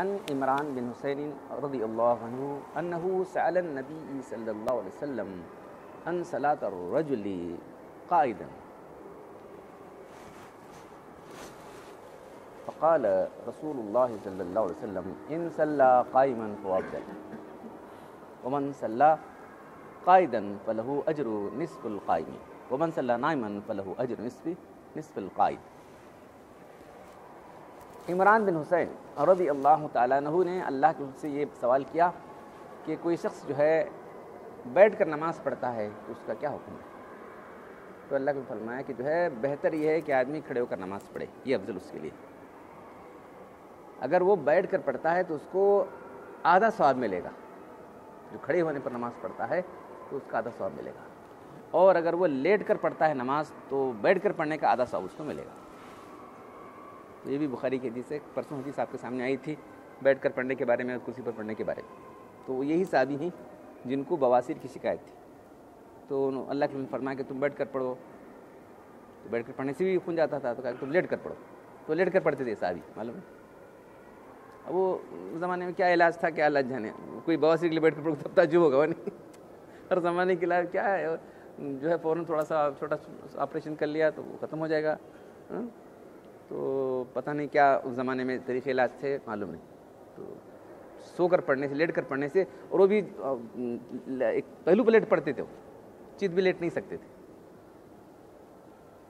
عن عمران بن حسین رضی اللہ عنہ انہ سأل النبی صلی اللہ علیہ وسلم عن صلاة الرجل قائدا فقال رسول اللہ صلی اللہ علیہ وسلم ان صلى قائما فافضل ومن صلى قائدا فله اجر نصف القائم ومن صلى نائما فله اجر نصف القائد۔ عمران بن حسین رضی اللہ تعالیٰ عنہ نے اللہ کے سے یہ سوال کیا کہ کوئی شخص جو ہے بیٹھ کر نماز پڑھتا ہے تو اس کا کیا حکم ہے؟ تو اللہ نے فرمایا کہ جو ہے بہتر یہ ہے کہ آدمی کھڑے ہو کر نماز پڑھے، یہ افضل اس کے لیے۔ اگر وہ بیٹھ کر پڑھتا ہے تو اس کو آدھا ثواب ملے گا، جو کھڑے ہونے پر نماز پڑھتا ہے تو اس کا آدھا ثواب ملے گا، اور اگر وہ لیٹ کر پڑھتا ہے نماز تو بیٹھ کر پڑھنے کا آدھا ثواب اس کو ملے گا۔ یہ بھی بخاری کی حدیث ہے، پرسوں حدیث آپ کے سامنے آئی تھی بیٹھ کر پڑھنے کے بارے میں اور کرسی پر پڑھنے کے بارے میں، تو وہ یہی صحابی ہیں جن کو بواسیر کی شکایت تھی، تو اللہ کے فرمایا کہ تم بیٹھ کر پڑھو، تو بیٹھ کر پڑھنے سے بھی خون جاتا تھا، تو کہا کہ تم لیٹ کر پڑھو، تو لیٹ کر پڑھتے تھے صحابی، معلوم ہے۔ اب وہ زمانے میں کیا علاج تھا، کیا علاج جانے، کوئی بواسیر کے لیے بیٹھ کر پڑھو تب تعجب ہوگا، وہ نہیں، ہر زمانے کے علاج کیا ہے، جو ہے فوراً تھوڑا سا چھوٹا آپریشن کر لیا تو وہ ختم ہو جائے گا، تو پتہ نہیں کیا اس زمانے میں طریقے علاج تھے، معلوم نہیں۔ تو سو کر پڑھنے سے، لیٹ کر پڑھنے سے، اور وہ بھی ایک پہلو پہ لیٹ پڑھتے تھے، وہ چیت بھی لیٹ نہیں سکتے تھے۔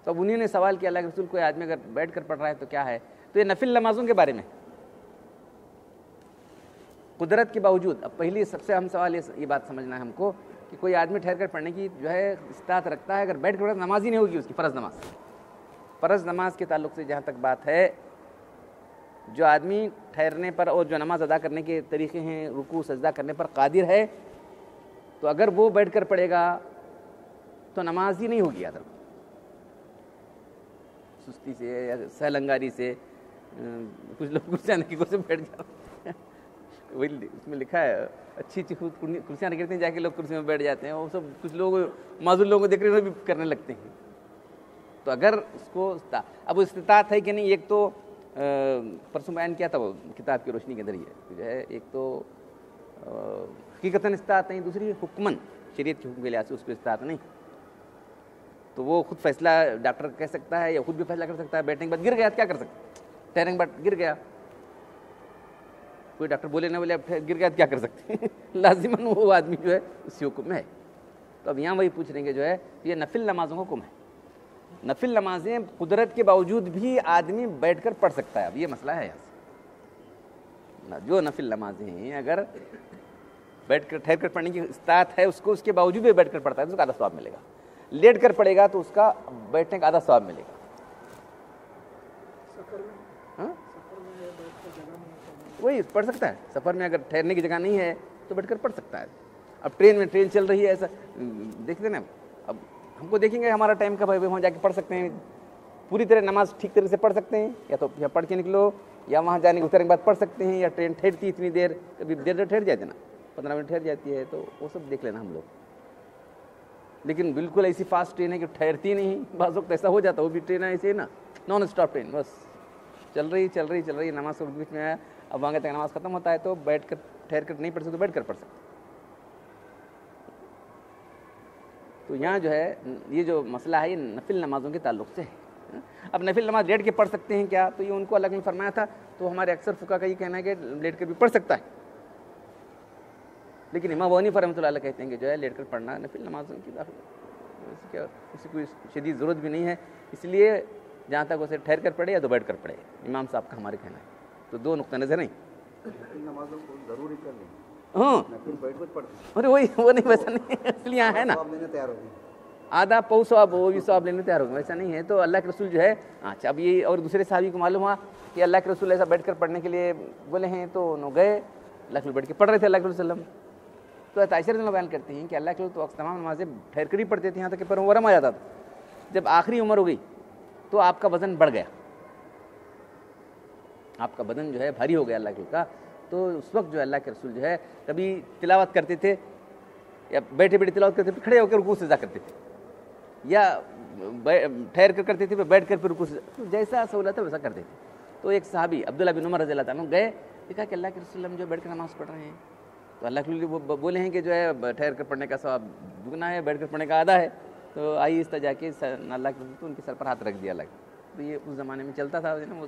تو اب انہیں نے سوال کیا اللہ کے رسول، کوئی آدمی اگر بیٹھ کر پڑھ رہا ہے تو کیا ہے؟ تو یہ نفل نمازوں کے بارے میں قدرت کے باوجود، اب پہلی سب سے اہم سوال یہ بات سمجھنا ہے ہم کو کہ کوئی آدمی ٹھہر کر پڑھنے کی جو ہے استطاعت رکھتا ہے، اگر بیٹھ کر پڑھے نماز ہی نہیں ہوگی اس کی، فرض نماز کے تعلق سے جہاں تک بات ہے، جو آدمی ٹھہرنے پر اور جو نماز ادا کرنے کے طریقے ہیں، رکوع سجدہ کرنے پر قادر ہے، تو اگر وہ بیٹھ کر پڑھے گا تو نماز ہی نہیں ہوگی، یاد رکھو، سستی سے یا سہلنگاری سے، کچھ لوگ کرسیاں کی کرسی بیٹھ جاتے، وہی اس میں لکھا ہے، اچھی کرسیاں رکھتے ہیں، جا کے لوگ کرسی میں بیٹھ جاتے ہیں، وہ سب کچھ لوگ معذور لوگوں کو دیکھ رہے بھی کرنے لگتے ہیں۔ تو اگر اس کو اب وہ استطاعت ہے کہ نہیں، ایک تو پرسوں بیان کیا تھا وہ کتاب کی روشنی کے ذریعے، جو ہے ایک تو حقیقتاً استطاعت نہیں، دوسری حکماً شریعت کے حکم کے لحاظ سے اس کو استطاعت نہیں، تو وہ خود فیصلہ ڈاکٹر کہہ سکتا ہے یا خود بھی فیصلہ کر سکتا ہے، بیٹھنے کے بعد گر گیا کیا کر سکتا ہے، ٹھہرنے کے بعد گر گیا، کوئی ڈاکٹر بولے نہ بولے اب گر گیا کیا کر سکتے ہیں، لازماً وہ آدمی جو ہے اسی حکم میں ہے۔ تو اب یہاں وہی پوچھ رہے ہیں کہ جو ہے یہ نفل نمازوں کا حکم ہے، نفل نمازیں قدرت کے باوجود بھی آدمی بیٹھ کر پڑھ سکتا ہے، اب یہ مسئلہ ہے یہاں سے، جو نفل نمازیں ہیں اگر بیٹھ کر ٹھہر کر پڑھنے کی استطاعت ہے اس کو، اس کے باوجود بھی بیٹھ کر پڑھتا ہے تو اس کا آدھا ثواب ملے گا، لیٹ کر پڑھے گا تو اس کا بیٹھنے کا آدھا ثواب ملے گا۔ وہی پڑھ سکتا ہے، سفر میں اگر ٹھہرنے کی جگہ نہیں ہے تو بیٹھ کر پڑھ سکتا ہے۔ اب ٹرین چل رہی ہے، ایسا دیکھتے نا، اب ہم کو دیکھیں گے ہمارا ٹائم کب ہے، وہاں جا کے پڑھ سکتے ہیں، پوری طرح نماز ٹھیک طرح سے پڑھ سکتے ہیں، یا تو پڑھ کے نکلو، یا وہاں جانے کے اترنے کے بعد پڑھ سکتے ہیں، یا ٹرین ٹھہرتی اتنی دیر، کبھی دیر ٹھہر جاتی نا، 15 منٹ ٹھہر جاتی ہے، تو وہ سب دیکھ لینا ہم لوگ۔ لیکن بالکل ایسی فاسٹ ٹرین ہے کہ ٹھہرتی نہیں، بعض وقت ایسا ہو جاتا، وہ بھی ٹرین ایسے ہی نا، نان اسٹاپ ٹرین، بس چل رہی نماز کے بیچ میں، اب وہاں تک نماز ختم ہوتا ہے تو بیٹھ کر ٹھہر کر نہیں پڑھ سکتے، بیٹھ کر پڑھ سکتے۔ تو یہاں جو ہے یہ جو مسئلہ ہے یہ نفل نمازوں کے تعلق سے ہے۔ اب نفل نماز لیٹ کے پڑھ سکتے ہیں کیا؟ تو یہ ان کو اللہ نے فرمایا تھا، تو ہمارے اکثر فقہا کا یہ کہنا ہے کہ لیٹ کر بھی پڑھ سکتا ہے، لیکن امام ابو حنیفہ رحمۃ اللہ علیہ کہتے ہیں کہ جو ہے لیٹ کر پڑھنا نفل نمازوں کی داخل، کسی کوئی شدید ضرورت بھی نہیں ہے، اس لیے جہاں تک اسے ٹھہر کر پڑھے یا تو بیٹھ کر پڑھے، امام صاحب کا ہمارے کہنا ہے۔ تو دو نقطہ نظر ہیں، نمازوں کو ضروری کر لیں، ہاں ارے وہی وہ نہیں، ویسا نہیں اس لیے یہاں ہے نا آدھا پو ثواب، وہ بھی ثواب لینے تیار ہو گئے، ویسا نہیں ہے۔ تو اللہ کے رسول جو ہے، اچھا اب یہ اور دوسرے صحابی کو معلوم ہوا کہ اللہ کے رسول ایسا بیٹھ کر پڑھنے کے لیے بولے ہیں، تو انہوں گئے، اللہ کے رسول بیٹھ کے پڑھ رہے تھے اللہ کے رسول وسلم۔ تو عائشہ رضی اللہ بیان کرتی ہیں کہ اللہ کے رسول تو تمام نمازیں ٹھہر کر ہی پڑھتے تھے، یہاں تک کہ پر ورم آ جاتا تھا۔ جب آخری عمر ہو گئی تو آپ کا وزن بڑھ گیا، آپ کا بدن جو ہے بھاری ہو گیا اللہ کے کا، تو اس وقت جو ہے اللہ کے رسول جو ہے کبھی تلاوت کرتے تھے یا بیٹھے بیٹھے تلاوت کرتے تھے، کھڑے ہو کر رکوع سجدہ کرتے تھے، یا ٹھہر کر کرتے تھے، بیٹھ کر پھر رکوع سجدہ، جیسا سہولت ہے ویسا کرتے تھے۔ تو ایک صحابی عبداللہ بن عمر رضی اللہ تعالیٰ عنہ گئے دیکھا کہ اللہ کے رسول ہم جو بیٹھ کر نماز پڑھ رہے ہیں تو اللہ کے وہ بولے ہیں کہ جو ہے ٹھہر کر پڑھنے کا ثواب دگنا ہے، بیٹھ کر پڑھنے کا آدھا ہے. تو آئیے اس طرح جا کے اللہ کے رسول ان کے سر پر ہاتھ رکھ دیا الگ. تو یہ اس زمانے میں چلتا تھا نا، وہ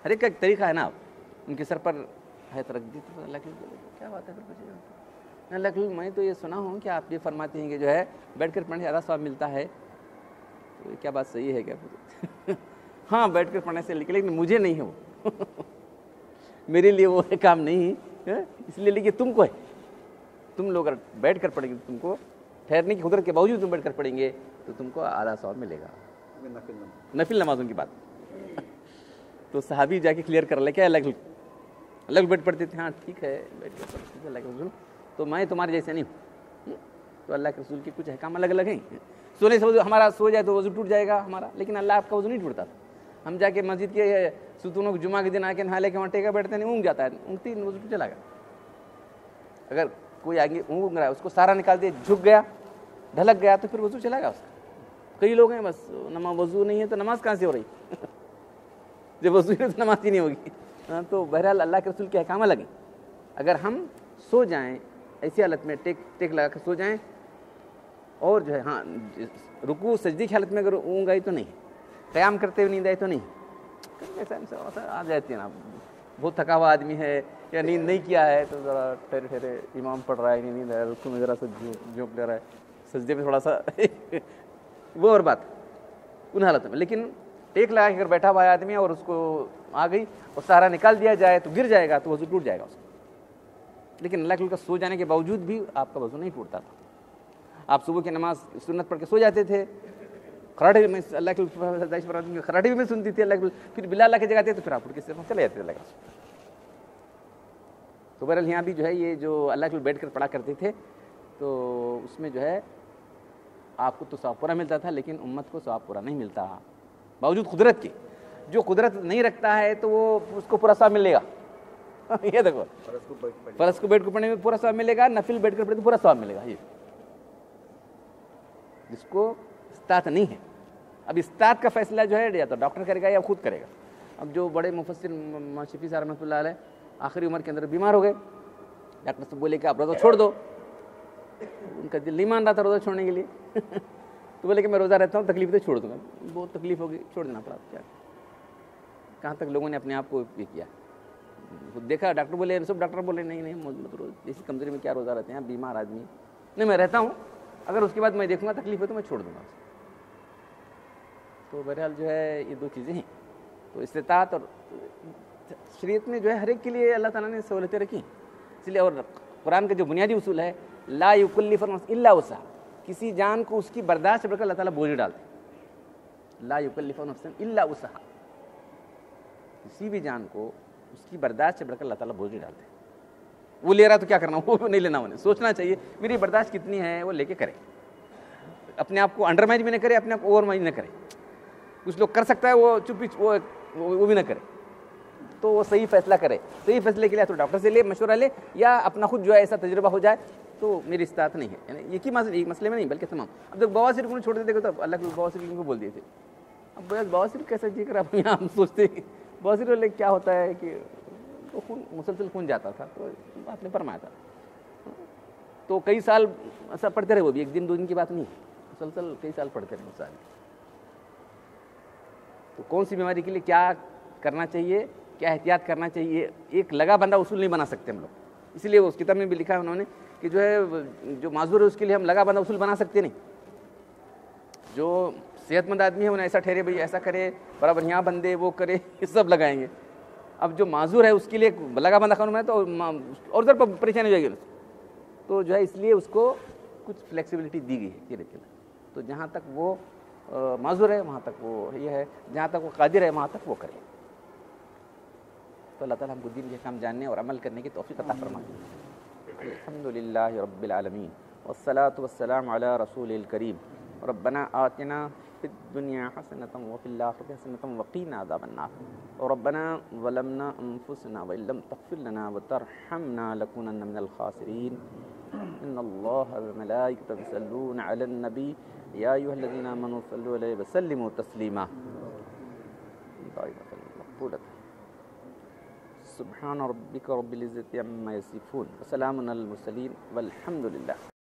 ہر ایک کا ایک طریقہ ہے نا. ان کے سر پر ہاتھ رکھ دی تو اللہ کے رسول کیا بات ہے پھر پوچھے اللہ کے رسول میں تو یہ سنا ہوں کہ آپ یہ فرماتے ہیں کہ جو ہے بیٹھ کر پڑھنے سے زیادہ ثواب ملتا ہے. تو کیا بات صحیح ہے کیا؟ ہاں بیٹھ کر پڑھنے سے لیکن مجھے نہیں ہے وہ میرے لیے وہ کام نہیں ہے، اس لیے لیکن تم کو ہے. تم لوگ اگر بیٹھ کر پڑھیں گے تم کو ٹھہرنے کی قدرت کے باوجود تم بیٹھ کر پڑھیں گے تو تم کو آدھا ثواب ملے گا. نفل نمازوں کی بات. تو صحابی جا کے کلیئر کر لے کیا الگ بیٹھ پڑھتے تھے. ہاں ٹھیک ہے بیٹھ کر پڑھتے تھے اللہ کے رسول، تو میں تمہارے جیسے نہیں ہوں. تو اللہ کے رسول کے کچھ احکام الگ الگ ہیں. سونے سے وضو ہمارا سو جائے تو وضو ٹوٹ جائے گا ہمارا، لیکن اللہ آپ کا وضو نہیں ٹوٹتا. ہم جا کے مسجد کے ستونوں کو جمعہ کے دن آ کے نہا لے کے وہاں ٹیکا بیٹھتے نہیں، اونگ جاتا ہے، اونگتی وضو ٹوٹ چلا گا. اگر کوئی آگے اونگ رہا ہے اس کو سارا نکال دے، جھک گیا ڈھلک گیا تو پھر وضو چلا گا اس کا. کئی لوگ ہیں بس وضو نہیں ہے تو نماز کہاں سے ہو رہی جب وضو نہیں تو نماز ہی نہیں ہوگی. تو بہرحال اللہ کے رسول کے احکام الگ ہیں. اگر ہم سو جائیں ایسی حالت میں ٹیک لگا کے سو جائیں اور جو ہے ہاں رکوع سجدی کی حالت میں اگر اونگ آئی تو نہیں، قیام کرتے ہوئے نیند آئی تو نہیں. ایسا آ جاتی ہے نا، بہت تھکا ہوا آدمی ہے یا نیند نہیں کیا ہے تو ذرا ٹھہرے امام پڑھ رہا ہے نیند ہے، رکوع میں ذرا سا جھونک لے رہا ہے، سجدے میں تھوڑا سا وہ اور بات ان حالتوں میں. لیکن ٹیک لگا کے اگر بیٹھا ہوا ہے آدمی اور اس کو آ گئی اور سہارا نکال دیا جائے تو گر جائے گا تو وضو ٹوٹ جائے گا اس کا. لیکن اللہ کے کا سو جانے کے باوجود بھی آپ کا وضو نہیں ٹوٹتا تھا. آپ صبح کی نماز سنت پڑھ کے سو جاتے تھے، خراٹے میں اللہ کے خراٹے میں سنتی تھی اللہ کے، پھر بلا اللہ کے جگاتے تو پھر آپ کے چلے جاتے تھے اللہ کے. تو بہرحال یہاں بھی جو ہے یہ جو اللہ کے بیٹھ کر پڑھا کرتے تھے تو اس میں جو ہے آپ کو تو ثواب پورا ملتا تھا لیکن امت کو ثواب پورا نہیں ملتا باوجود قدرت کے. جو قدرت نہیں رکھتا ہے تو وہ اس کو پورا ثواب ملے گا. یہ دیکھو فرض کو بیٹھ کر پڑھنے میں پورا ثواب ملے گا، نفل بیٹھ کر پڑھنے میں پورا ثواب ملے گا. یہ جس کو استطاعت نہیں ہے، اب استطاعت کا فیصلہ جو ہے یا تو ڈاکٹر کرے گا یا خود کرے گا. اب جو بڑے مفسر شفیع صاحب رحمۃ اللہ علیہ آخری عمر کے اندر بیمار ہو گئے، ڈاکٹر سے بولے کہ آپ روزہ چھوڑ دو. ان کا دل نہیں مان رہا تھا روزہ چھوڑنے کے لیے تو بولے کہ میں روزہ رہتا ہوں، تکلیف تو چھوڑ دوں گا. بہت تکلیف ہوگی، چھوڑ دینا پڑا. کیا کہاں تک لوگوں نے اپنے آپ کو یہ کیا دیکھا. ڈاکٹر بولے سب ڈاکٹر بولے نہیں جیسی کمزوری میں کیا روزہ رہتے ہیں بیمار آدمی. نہیں میں رہتا ہوں، اگر اس کے بعد میں دیکھوں گا تکلیف ہے تو میں چھوڑ دوں گا. تو بہرحال جو ہے یہ دو چیزیں ہیں. تو استطاعت اور شریعت میں جو ہے ہر ایک کے لیے اللہ تعالیٰ نے سہولتیں رکھی اس لیے. اور قرآن کا جو بنیادی اصول ہے لا یکلف نفسا الا وسعہا، کسی جان کو اس کی برداشت سے بڑھ کر اللہ تعالیٰ بوجھ ڈالتے. لا یکلف نفسا الا وسعہا، کسی بھی جان کو اس کی برداشت سے بڑھ کر اللہ تعالیٰ بوجھ ڈالتے. وہ لے رہا تو کیا کرنا، وہ نہیں لینا. انہیں سوچنا چاہیے میری برداشت کتنی ہے، وہ لے کے کرے. اپنے آپ کو انڈر مینج بھی نہ کرے، اپنے آپ کو اوور مینج نہ کرے. کچھ لوگ کر سکتا ہے وہ چپ وہ بھی نہ کرے. تو وہ صحیح فیصلہ کرے. صحیح فیصلے کے لیے تو ڈاکٹر سے لے مشورہ لے یا اپنا خود جو ہے ایسا تجربہ ہو جائے. تو میری استطاعت نہیں ہے، یعنی ایک ہی مسئلے میں نہیں بلکہ تمام. اب جب بواسیر کو چھوڑ دیتے تو اللہ کے بواسیر کو بول دیے تھے. اب بواسیر کیسا جی کر آپ یہاں ہم سوچتے ہیں بواسیر والے کیا ہوتا ہے کہ خون مسلسل خون جاتا تھا تو آپ نے فرمایا تھا. تو کئی سال ایسا پڑھتے رہے، وہ بھی ایک دن دو دن کی بات نہیں، مسلسل کئی سال پڑھتے رہے مسائل. تو کون سی بیماری کے لیے کیا کرنا چاہیے، کیا احتیاط کرنا چاہیے، ایک لگا بندہ اصول نہیں بنا سکتے ہم لوگ. اس لیے اس کتاب میں بھی لکھا ہے انہوں نے کہ جو ہے جو معذور ہے اس کے لیے ہم لگا بندہ اصول بنا سکتے نہیں. جو صحت مند آدمی ہے انہیں ایسا ٹھہرے بھائی ایسا کرے برابر یہاں بندے وہ کرے، یہ سب لگائیں گے. اب جو معذور ہے اس کے لیے لگا بندہ قانون ہے تو اور ادھر پر پریشانی ہو جائے گی. تو جو ہے اس لیے اس کو کچھ فلیکسیبلٹی دی گئی ہے دھیرے دھیرے. تو جہاں تک وہ معذور ہے وہاں تک وہ یہ ہے، جہاں تک وہ قادر ہے وہاں تک وہ کرے. تو اللہ تعالیٰ ہم کو دین کے کام جاننے اور عمل کرنے کی توفیق عطا فرمائے. الحمدللہ رب العالمین والصلاة والسلام علی رسول الکریم. ربنا آتنا فی الدنیا حسنۃ وفی الآخرۃ حسنۃ وقینا عذاب النار. ربنا ظلمنا انفسنا وان لم تغفر لنا وترحمنا لنكونن من الخاسرین. ان اللہ وملائکته یصلون علی النبی یا ایھا الذین آمنوا صلوا علیہ وسلموا تسلیما. سبحان ربک رب العزت عما یصفون وسلام علی المرسلین والحمد للہ.